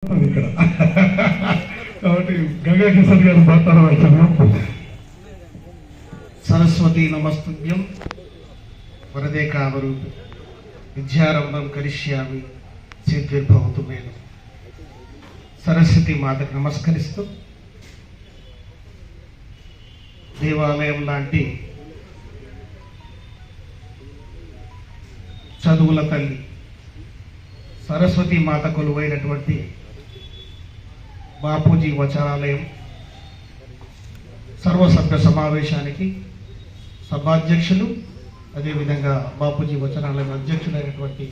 ఇక్కడ కాబట్టి గంగా కిషోర్ గారు మాట్లాడవలసిన సరస్వతి నమస్తుభ్యం వరదే కామరు విద్యారంభం కరిష్యామి సిద్ధిర్భవతు మేలు. సరస్వతి మాతకు నమస్కరిస్తూ దేవాలయం లాంటి చదువుల తల్లి సరస్వతి మాత కొలువైనటువంటి బాపూజీ వచనాలయం సర్వసభ్య సమావేశానికి సభాధ్యక్షులు, అదేవిధంగా బాపూజీ వచనాలయం అధ్యక్షులైనటువంటి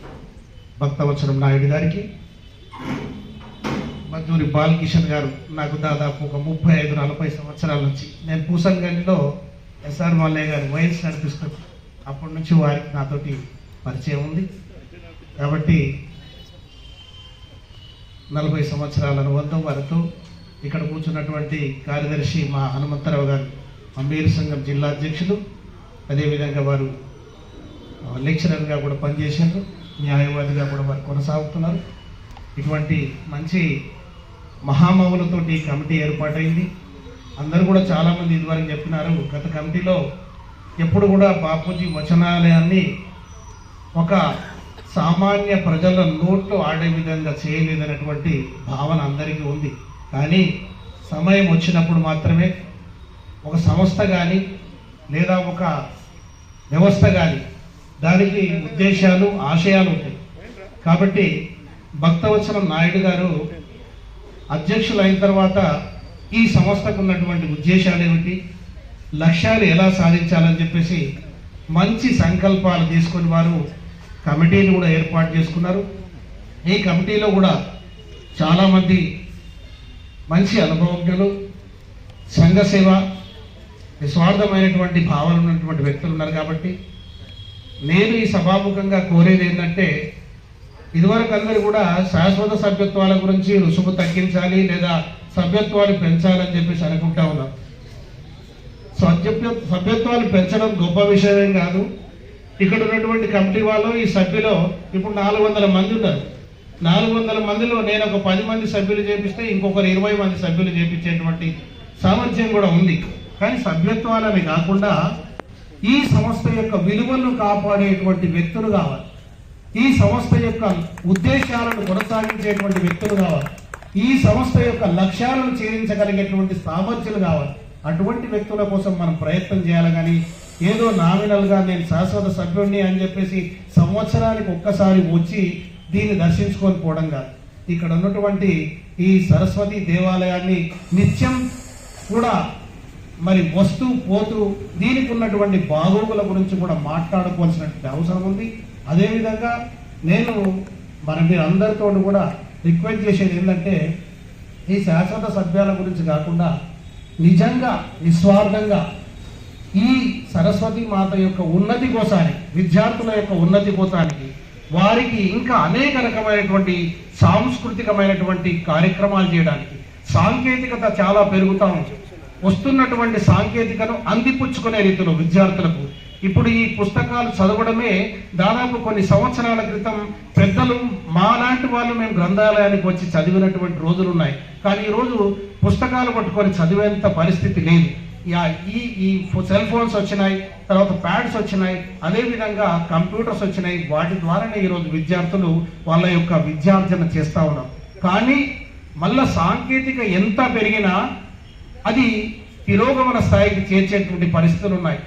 భక్తవత్సలం నాయుడు గారికి, మద్దూరి బాలకిషన్ గారు నాకు దాదాపు ఒక 35-40 సంవత్సరాల నుంచి నేను పూసంగండిలో ఎస్ఆర్ మల్లయ్య గారి వైన్స్ నడిపిస్తాను. అప్పటి నుంచి వారికి నాతోటి పరిచయం ఉంది. కాబట్టి 40 సంవత్సరాల అనుబంధం వారితో. ఇక్కడ కూర్చున్నటువంటి కార్యదర్శి మా హనుమంతరావు గారు అంబేరు సంఘం జిల్లా అధ్యక్షులు, అదేవిధంగా వారు లెక్చరర్గా కూడా పనిచేశారు, న్యాయవాదిగా కూడా వారు కొనసాగుతున్నారు. ఇటువంటి మంచి మహామవులతోటి కమిటీ ఏర్పాటైంది. అందరూ కూడా చాలామంది ఇదివరకు చెప్పినారు, గత కమిటీలో ఎప్పుడు కూడా బాపూజీ వచనాలయాన్ని ఒక సామాన్య ప్రజల నోట్లో ఆడే విధంగా చేయలేదనేటువంటి భావన అందరికీ ఉంది. కానీ సమయం వచ్చినప్పుడు మాత్రమే ఒక సంస్థ కానీ లేదా ఒక వ్యవస్థ కానీ దానికి ఉద్దేశాలు, ఆశయాలు ఉంటాయి. కాబట్టి భక్తవత్సలం నాయుడు గారు అధ్యక్షులు అయిన తర్వాత ఈ సంస్థకు ఉన్నటువంటి ఉద్దేశాలు ఏమిటి, లక్ష్యాలు ఎలా సాధించాలని చెప్పేసి మంచి సంకల్పాలు తీసుకొని వారు కమిటీని కూడా ఏర్పాటు చేసుకున్నారు. ఈ కమిటీలో కూడా చాలామంది మంచి అనుభవజ్ఞులు, సంఘ సేవ, నిస్వార్థమైనటువంటి భావన ఉన్నటువంటి వ్యక్తులు ఉన్నారు. కాబట్టి నేను ఈ సభాముఖంగా కోరేది ఏంటంటే, ఇదివరకు అందరూ కూడా శాశ్వత సభ్యత్వాల గురించి రుసుము తగ్గించాలి లేదా సభ్యత్వాలు పెంచాలని చెప్పేసి అనుకుంటా ఉన్నాం. సభ్యత్వాలు పెంచడం గొప్ప విషయమేం కాదు. ఇక్కడ ఉన్నటువంటి కమిటీ వాళ్ళు, ఈ సభ్యులు ఇప్పుడు 400 మంది ఉన్నారు. 400 మందిలో నేను ఒక 10 మంది సభ్యులు చేపిస్తే ఇంకొకరు 20 మంది సభ్యులు చేపించేటువంటి సామర్థ్యం కూడా ఉంది. కానీ సభ్యత్వాలని కాకుండా ఈ సంస్థ యొక్క విలువలను కాపాడేటువంటి వ్యక్తులు కావాలి, ఈ సంస్థ యొక్క ఉద్దేశాలను కొనసాగించేటువంటి వ్యక్తులు కావాలి, ఈ సంస్థ యొక్క లక్ష్యాలను ఛేదించగలిగేటువంటి సామర్థ్యాలు కావాలి. అటువంటి వ్యక్తుల కోసం మనం ప్రయత్నం చేయాలి. కానీ ఏదో నామినల్గా నేను శాశ్వత సభ్యుడిని అని చెప్పేసి సంవత్సరానికి ఒక్కసారి వచ్చి దీన్ని దర్శించుకొని పోవడం కాదు. ఇక్కడ ఉన్నటువంటి ఈ సరస్వతి దేవాలయాన్ని నిత్యం కూడా మరి వస్తూ పోతూ దీనికి ఉన్నటువంటి బాగోగుల గురించి కూడా మాట్లాడుకోవాల్సినటువంటి అవసరం ఉంది. అదేవిధంగా నేను మీరు అందరితో కూడా రిక్వెస్ట్ చేసేది ఏంటంటే, ఈ శాశ్వత సభ్యాల గురించి కాకుండా నిజంగా నిస్వార్థంగా ఈ సరస్వతి మాత యొక్క ఉన్నతి కోసానికి, విద్యార్థుల యొక్క ఉన్నతి కోసానికి, వారికి ఇంకా అనేక రకమైనటువంటి సాంస్కృతికమైనటువంటి కార్యక్రమాలు చేయడానికి, సాంకేతికత చాలా పెరుగుతూ ఉంది. వస్తున్నటువంటి సాంకేతికను అందిపుచ్చుకునే రీతిలో విద్యార్థులకు ఇప్పుడు ఈ పుస్తకాలు చదవడమే దాదాపు కొన్ని సంవత్సరాల క్రితం పెద్దలు మా లాంటి వాళ్ళు మేము గ్రంథాలయానికి వచ్చి చదివినటువంటి రోజులు ఉన్నాయి. కానీ ఈరోజు పుస్తకాలు పట్టుకొని చదివేంత పరిస్థితి లేదు. ఈ సెల్ ఫోన్స్ వచ్చినాయి, తర్వాత ప్యాడ్స్ వచ్చినాయి, అదేవిధంగా కంప్యూటర్స్ వచ్చినాయి. వాటి ద్వారానే ఈరోజు విద్యార్థులు వాళ్ళ యొక్క విద్యార్జన చేస్తూ ఉన్నారు. కానీ మళ్ళా సాంకేతిక ఎంత పెరిగినా అది తిరోగమన స్థాయికి చేర్చేటువంటి పరిస్థితులు ఉన్నాయి.